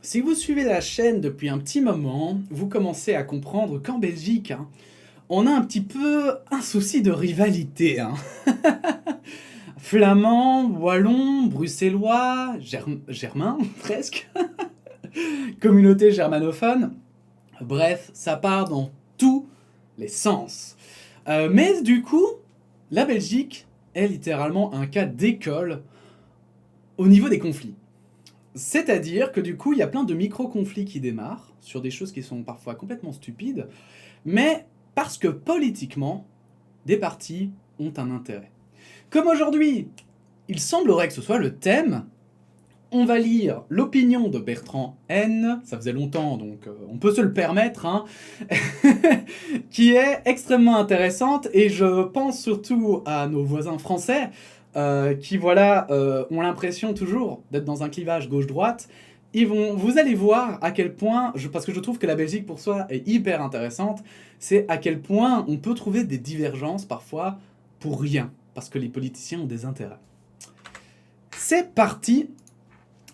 Si vous suivez la chaîne depuis un petit moment, vous commencez à comprendre qu'en Belgique, on a un petit peu un souci de rivalité. Flamand, wallon, bruxellois, germain, presque, communauté germanophone. Bref, ça part dans tous les sens. Mais du coup, la Belgique est littéralement un cas d'école au niveau des conflits. C'est-à-dire que du coup, il y a plein de micro-conflits qui démarrent sur des choses qui sont parfois complètement stupides, mais parce que politiquement, des partis ont un intérêt. Comme aujourd'hui, il semblerait que ce soit le thème, on va lire l'opinion de Bertrand N, ça faisait longtemps donc on peut se le permettre, qui est extrêmement intéressante, et je pense surtout à nos voisins français, qui voilà, ont l'impression toujours d'être dans un clivage gauche-droite. Vous allez voir à quel point, parce que je trouve que la Belgique pour soi est hyper intéressante, c'est à quel point on peut trouver des divergences parfois pour rien, parce que les politiciens ont des intérêts. C'est parti.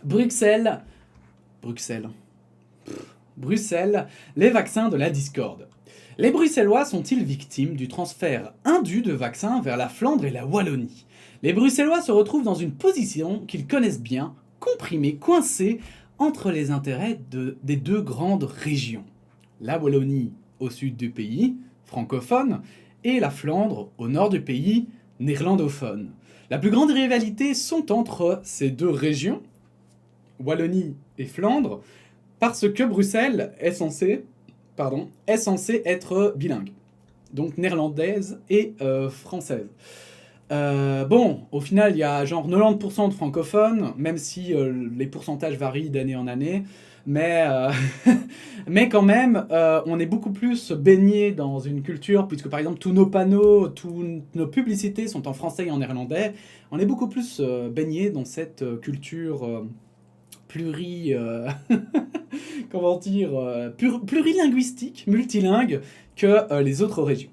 Bruxelles, les vaccins de la discorde. Les Bruxellois sont-ils victimes du transfert indu de vaccins vers la Flandre et la Wallonie? Les Bruxellois se retrouvent dans une position qu'ils connaissent bien, comprimés, coincés entre les intérêts des deux grandes régions. La Wallonie au sud du pays, francophone, et la Flandre au nord du pays, néerlandophone. La plus grande rivalité sont entre ces deux régions, Wallonie et Flandre, parce que Bruxelles est censée être bilingue. Donc néerlandaise et française. Bon, au final, il y a genre 90% de francophones, même si les pourcentages varient d'année en année. Mais, mais quand même, on est beaucoup plus baigné dans une culture, puisque par exemple tous nos panneaux, toutes nos publicités sont en français et en néerlandais. On est beaucoup plus baigné dans cette culture comment dire, plurilinguistique, multilingue que les autres régions.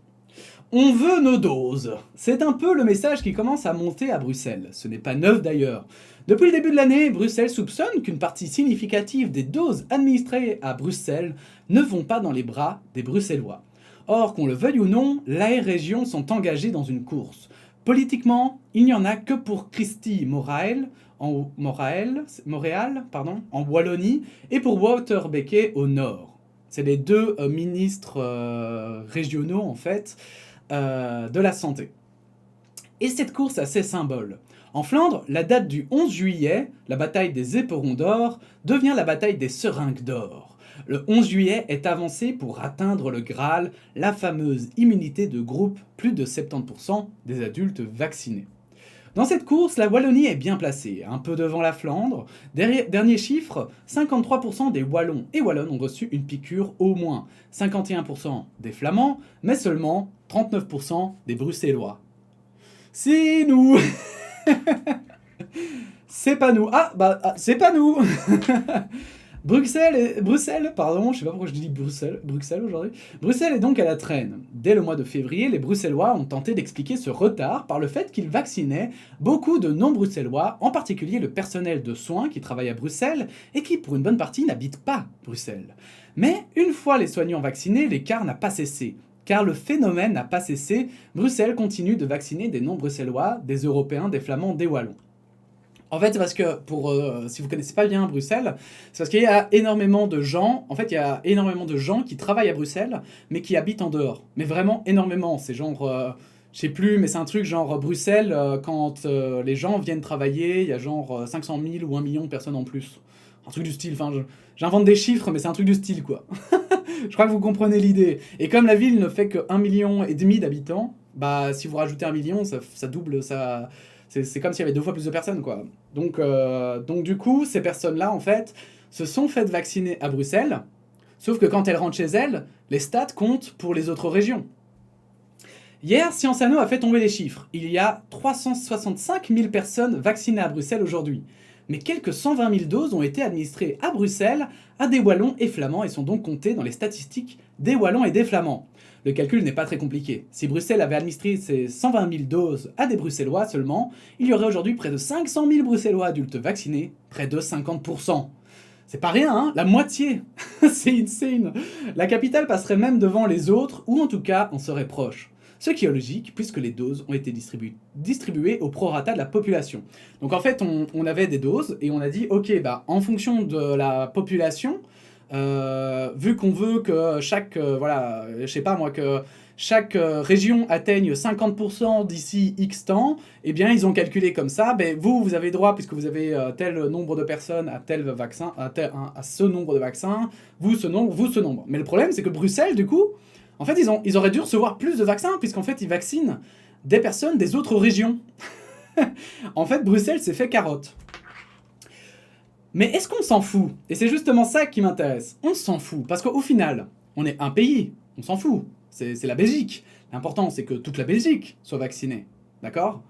On veut nos doses. C'est un peu le message qui commence à monter à Bruxelles. Ce n'est pas neuf d'ailleurs. Depuis le début de l'année, Bruxelles soupçonne qu'une partie significative des doses administrées à Bruxelles ne vont pas dans les bras des Bruxellois. Or, qu'on le veuille ou non, l'AR Région sont engagées dans une course. Politiquement, il n'y en a que pour Christy Morael, en Wallonie, et pour Wouter Beke au nord. C'est les deux ministres régionaux, en fait, de la santé. Et cette course a ses symboles. En Flandre, la date du 11 juillet, la bataille des éperons d'or, devient la bataille des seringues d'or. Le 11 juillet est avancé pour atteindre le Graal, la fameuse immunité de groupe, plus de 70% des adultes vaccinés. Dans cette course, la Wallonie est bien placée, un peu devant la Flandre. Dernier chiffre, 53% des Wallons et Wallonnes ont reçu une piqûre au moins, 51% des Flamands, mais seulement 39% des Bruxellois. C'est nous. C'est pas nous. C'est pas nous. Bruxelles, pardon, je sais pas pourquoi je dis Bruxelles aujourd'hui. Bruxelles est donc à la traîne. Dès le mois de février, les Bruxellois ont tenté d'expliquer ce retard par le fait qu'ils vaccinaient beaucoup de non-Bruxellois, en particulier le personnel de soins qui travaille à Bruxelles et qui, pour une bonne partie, n'habite pas Bruxelles. Mais une fois les soignants vaccinés, l'écart n'a pas cessé. Car le phénomène n'a pas cessé, Bruxelles continue de vacciner des non-bruxellois, des Européens, des Flamands, des Wallons. En fait, c'est parce que, si vous connaissez pas bien Bruxelles, c'est parce qu'il y a énormément de gens, il y a énormément de gens qui travaillent à Bruxelles, mais qui habitent en dehors. Mais vraiment énormément. C'est genre, je sais plus, mais c'est un truc genre Bruxelles, quand les gens viennent travailler, il y a genre 500 000 ou 1 million de personnes en plus. Un truc du style, j'invente des chiffres, mais c'est un truc du style, quoi. Je crois que vous comprenez l'idée. Et comme la ville ne fait que 1,5 million d'habitants, bah si vous rajoutez 1 million, ça double, ça... C'est comme s'il y avait 2 fois plus de personnes, quoi. Donc du coup, ces personnes-là, en fait, se sont faites vacciner à Bruxelles, sauf que quand elles rentrent chez elles, les stats comptent pour les autres régions. Hier, Science Anno a fait tomber les chiffres. Il y a 365 000 personnes vaccinées à Bruxelles aujourd'hui. Mais quelques 120 000 doses ont été administrées à Bruxelles à des Wallons et Flamands et sont donc comptées dans les statistiques des Wallons et des Flamands. Le calcul n'est pas très compliqué. Si Bruxelles avait administré ces 120 000 doses à des Bruxellois seulement, il y aurait aujourd'hui près de 500 000 Bruxellois adultes vaccinés, près de 50%. C'est pas rien, hein, la moitié. C'est insane. La capitale passerait même devant les autres, ou en tout cas en serait proche. Ce qui est logique, puisque les doses ont été distribuées au prorata de la population. Donc en fait, on avait des doses, et on a dit, ok, bah, en fonction de la population, vu qu'on veut que chaque, voilà, je sais pas moi, que chaque région atteigne 50% d'ici X temps, eh bien ils ont calculé comme ça, ben, vous avez droit, puisque vous avez tel nombre de personnes à tel vaccin, à ce nombre de vaccins, vous ce nombre. Mais le problème, c'est que Bruxelles, du coup, en fait, ils auraient dû recevoir plus de vaccins, puisqu'en fait, ils vaccinent des personnes des autres régions. En fait, Bruxelles s'est fait carotte. Mais est-ce qu'on s'en fout? Et c'est justement ça qui m'intéresse. On s'en fout, parce qu'au final, on est un pays, on s'en fout. C'est la Belgique. L'important, c'est que toute la Belgique soit vaccinée. D'accord?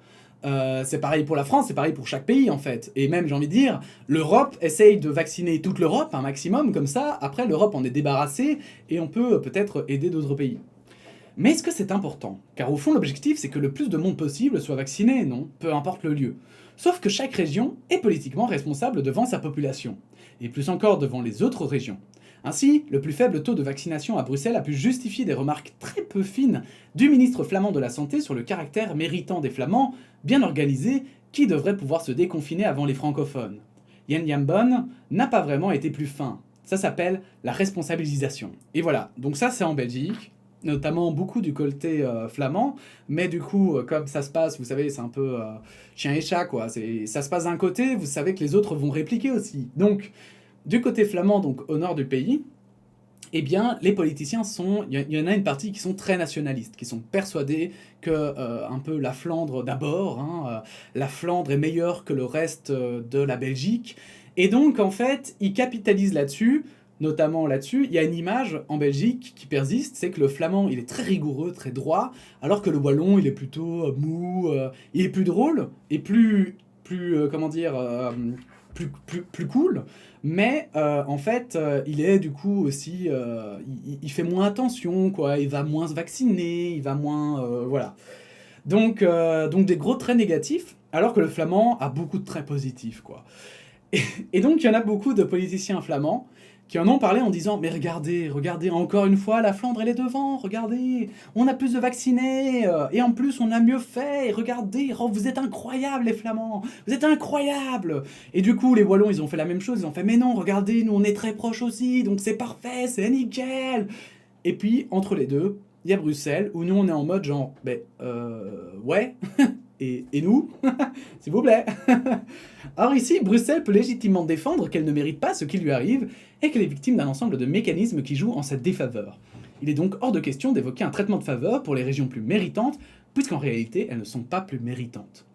C'est pareil pour la France, c'est pareil pour chaque pays, en fait. Et même, j'ai envie de dire, l'Europe essaye de vacciner toute l'Europe, un maximum, comme ça. Après, l'Europe en est débarrassée, et on peut peut-être aider d'autres pays. Mais est-ce que c'est important? Car au fond, l'objectif, c'est que le plus de monde possible soit vacciné, non? Peu importe le lieu. Sauf que chaque région est politiquement responsable devant sa population, et plus encore devant les autres régions. Ainsi, le plus faible taux de vaccination à Bruxelles a pu justifier des remarques très peu fines du ministre flamand de la Santé sur le caractère méritant des Flamands, bien organisés, qui devraient pouvoir se déconfiner avant les francophones. Jan Jambon n'a pas vraiment été plus fin. Ça s'appelle la responsabilisation. Et voilà, donc ça c'est en Belgique, notamment beaucoup du côté flamand, mais du coup, comme ça se passe, vous savez, c'est un peu chien et chat, quoi. Ça se passe d'un côté, vous savez que les autres vont répliquer aussi. Donc, du côté flamand, donc au nord du pays, eh bien, les politiciens il y en a une partie qui sont très nationalistes, qui sont persuadés que un peu la Flandre d'abord, hein, la Flandre est meilleure que le reste de la Belgique, et donc en fait, ils capitalisent là-dessus. Notamment là-dessus, il y a une image en Belgique qui persiste, c'est que le flamand, il est très rigoureux, très droit, alors que le wallon, il est plutôt mou, il est plus drôle, et comment dire, plus cool, mais en fait, il est du coup aussi, il fait moins attention, quoi, il va moins se vacciner, il va moins, voilà. Donc des gros traits négatifs, alors que le flamand a beaucoup de traits positifs, quoi. Et donc, il y en a beaucoup de politiciens flamands qui en ont parlé en disant « Mais regardez, regardez, encore une fois, la Flandre, elle est devant, regardez, on a plus de vaccinés, et en plus, on a mieux fait, regardez, oh, vous êtes incroyables, les Flamands, vous êtes incroyables !» Et du coup, les Wallons, ils ont fait la même chose, ils ont fait « Mais non, regardez, nous, on est très proches aussi, donc c'est parfait, c'est nickel !» Et puis, entre les deux, il y a Bruxelles, où nous, on est en mode genre « Ben, ouais, et nous, s'il vous plaît !» Or ici, Bruxelles peut légitimement défendre qu'elle ne mérite pas ce qui lui arrive et qu'elle est victime d'un ensemble de mécanismes qui jouent en sa défaveur. Il est donc hors de question d'évoquer un traitement de faveur pour les régions plus méritantes, puisqu'en réalité, elles ne sont pas plus méritantes.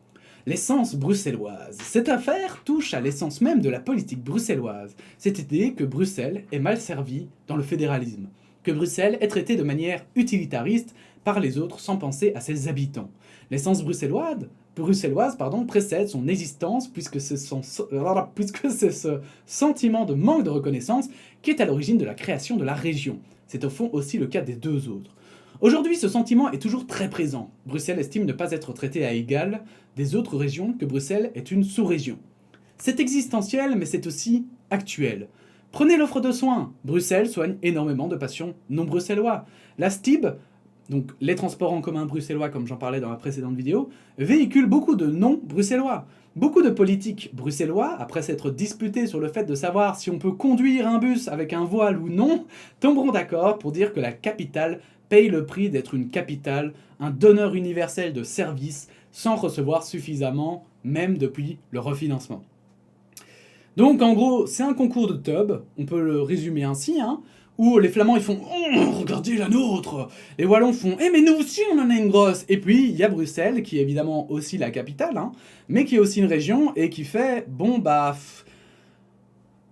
L'essence bruxelloise. Cette affaire touche à l'essence même de la politique bruxelloise, cette idée que Bruxelles est mal servie dans le fédéralisme, que Bruxelles est traitée de manière utilitariste par les autres sans penser à ses habitants. L'essence bruxelloise précède son existence puisque c'est ce sentiment de manque de reconnaissance qui est à l'origine de la création de la région. C'est au fond aussi le cas des deux autres. Aujourd'hui, ce sentiment est toujours très présent. Bruxelles estime ne pas être traitée à égal des autres régions, que Bruxelles est une sous-région. C'est existentiel, mais c'est aussi actuel. Prenez l'offre de soins. Bruxelles soigne énormément de patients non bruxellois. La STIB, donc les transports en commun bruxellois, comme j'en parlais dans la précédente vidéo, véhicule beaucoup de non-bruxellois. Beaucoup de politiques bruxellois, après s'être disputés sur le fait de savoir si on peut conduire un bus avec un voile ou non, tomberont d'accord pour dire que la capitale paye le prix d'être une capitale, un donneur universel de services, sans recevoir suffisamment, même depuis le refinancement. Donc en gros, c'est un concours de tub, on peut le résumer ainsi, hein, où les Flamands ils font « Oh, regardez la nôtre !» Les Wallons font « Eh mais nous aussi on en a une grosse !» Et puis il y a Bruxelles, qui est évidemment aussi la capitale, hein, mais qui est aussi une région, et qui fait « Bon bah...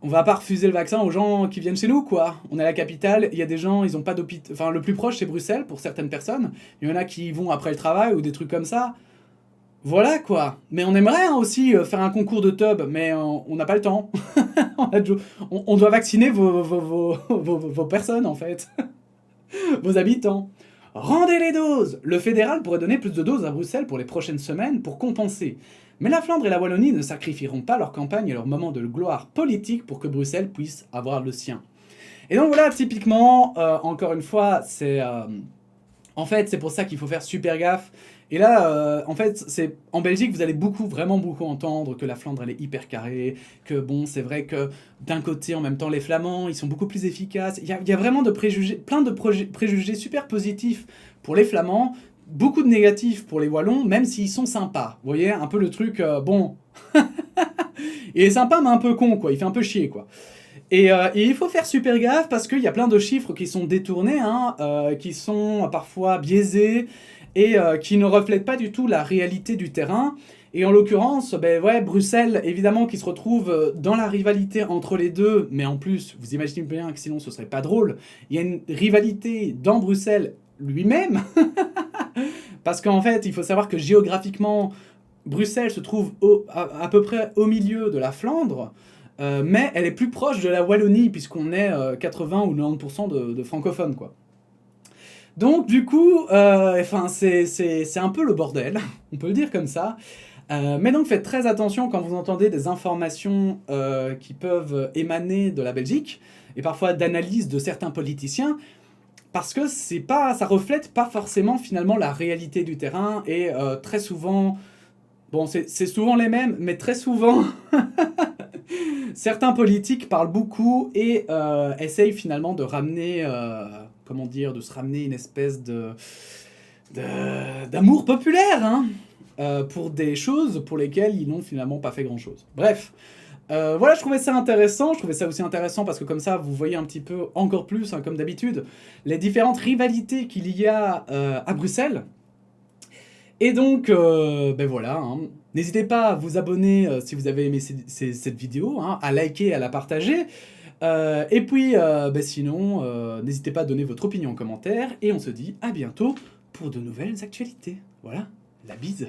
on va pas refuser le vaccin aux gens qui viennent chez nous, quoi. On est la capitale, il y a des gens, ils ont pas d'hôpital... Enfin, le plus proche, c'est Bruxelles, pour certaines personnes. Il y en a qui y vont après le travail, ou des trucs comme ça. Voilà, quoi. Mais on aimerait hein, aussi faire un concours de tub, mais on n'a pas le temps. on doit vacciner vos personnes, en fait. Vos habitants. Rendez les doses! Le fédéral pourrait donner plus de doses à Bruxelles pour les prochaines semaines pour compenser. Mais la Flandre et la Wallonie ne sacrifieront pas leur campagne et leur moment de gloire politique pour que Bruxelles puisse avoir le sien. Et donc voilà, typiquement, encore une fois, c'est... en fait, c'est pour ça qu'il faut faire super gaffe. Et là, en fait, c'est en Belgique, vous allez vraiment beaucoup entendre que la Flandre, elle est hyper carrée, que bon, c'est vrai que d'un côté, en même temps, les Flamands, ils sont beaucoup plus efficaces. Il y a vraiment de préjugés, plein de préjugés super positifs pour les Flamands, beaucoup de négatifs pour les Wallons, même s'ils sont sympas. Vous voyez, un peu le truc, bon... il est sympa, mais un peu con, quoi. Il fait un peu chier, quoi. Et il faut faire super gaffe parce qu'il y a plein de chiffres qui sont détournés, hein, qui sont parfois biaisés et qui ne reflètent pas du tout la réalité du terrain. Et en l'occurrence, ben ouais, Bruxelles, évidemment, qui se retrouve dans la rivalité entre les deux, mais en plus, vous imaginez bien que sinon ce serait pas drôle, il y a une rivalité dans Bruxelles lui-même, parce qu'en fait, il faut savoir que géographiquement, Bruxelles se trouve à peu près au milieu de la Flandre, mais elle est plus proche de la Wallonie, puisqu'on est 80 ou 90% de francophones, quoi. Donc, du coup, c'est un peu le bordel, on peut le dire comme ça. Mais donc, faites très attention quand vous entendez des informations qui peuvent émaner de la Belgique, et parfois d'analyses de certains politiciens, parce que ça reflète pas forcément finalement la réalité du terrain, et très souvent, bon, c'est souvent les mêmes, mais très souvent, certains politiques parlent beaucoup et essayent finalement de ramener, comment dire, de se ramener une espèce d'amour populaire, hein, pour des choses pour lesquelles ils n'ont finalement pas fait grand-chose. Bref, voilà, je trouvais ça intéressant. Je trouvais ça aussi intéressant parce que comme ça, vous voyez un petit peu encore plus, hein, comme d'habitude, les différentes rivalités qu'il y a à Bruxelles. Et donc, ben voilà, hein. N'hésitez pas à vous abonner si vous avez aimé cette vidéo, hein, à liker, à la partager. Et puis, ben sinon, n'hésitez pas à donner votre opinion en commentaire. Et on se dit à bientôt pour de nouvelles actualités. Voilà, la bise.